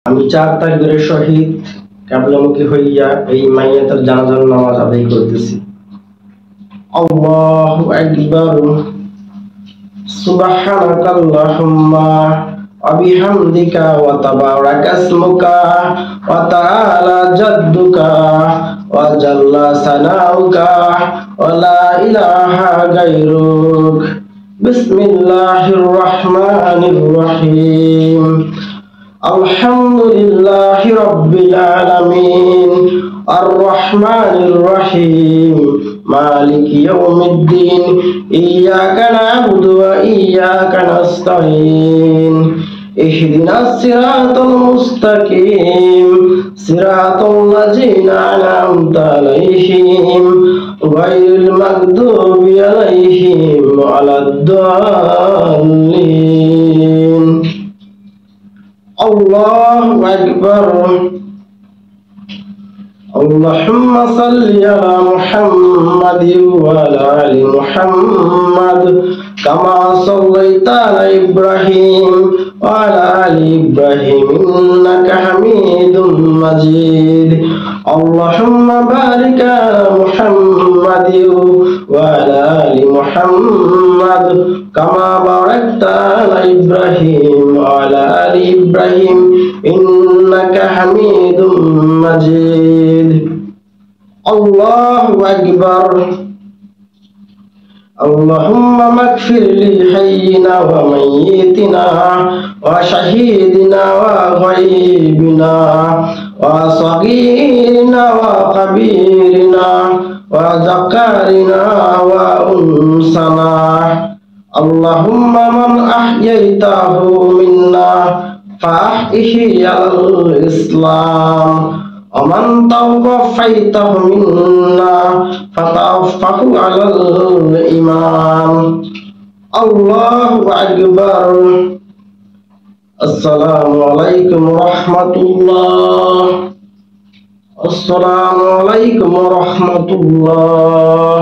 আমি 4 তাকবীরের সহিত কিবলামুখী হইয়া এই মাইয়াতের জানাজার নামাজ আদায় করতেছি। আল্লাহু আকবার। সুবহানাকাল্লাহুম্মা ওয়া বিহামদিকা ওয়া তাবারাকা ইসমুকা ওয়া তাআলা জাদ্দুকা ওয়া জাল্লা সানাউকা ওয়া লা ইলাহা গায়রুক। বিসমিল্লাহির রাহমানির রহিম। আলহামদুলিল্লাহি রাব্বিল আলামিন আর রহমানির রহিম মালিকি ইয়াউমিদ্দিন ইয়্যাকা না'বুদু ওয়া ইয়্যাকা নাস্তাঈন ইহদিনাস সিরাতাল মুস্তাকিম সিরাতাল লাযিনা আন'আমতা আলাইহিম গায়রিল মাগদুবি আলাইহিম ওয়ালাদ-দাল্লিন। আল্লাহু আকবার। আল্লাহুম্মা সাল্লি আলা মুহাম্মাদিন ওয়া আলা আলি মুহাম্মাদ কামা সাল্লাইতা আলা ইব্রাহিম ওয়া আলা আলি ইব্রাহিম ইন্নাকা হামিদুম মাজিদ। আল্লাহুম্মা বারিক আলা মুহাম্মাদিন ওয়া আলা আলি মুহাম্মাদ কামা বারাকতা আলা ইব্রাহিম ওয়া আলা আলি ইব্রাহিম ইন্নাকা হামিদুম মাজিদ। আল্লাহু আকবার। আল্লাহুম্মা মাগফির লি হাইয়িনা ওয়া মাইয়িতিনা ওয়া শাহীদিনা ওয়া গায়বিনা ওয়া সাগীরিনা ওয়া কাবীরিনা ওয়া যাকারিনা ওয়া উনসানা। আল্লাহুম্মা মান আহইয়াইতাহু মিন্না ফাহইহি আলাল ইসলাম ওয়া মান তাওফাইতাহু মিন্না ফাতাওফাহু আলাল ঈমান। আল্লাহু আকবার। আসসালামু আলাইকুম ওয়া রাহমাতুল্লাহ। আসসালামু আলাইকুম ওয়া রাহমাতুল্লাহ।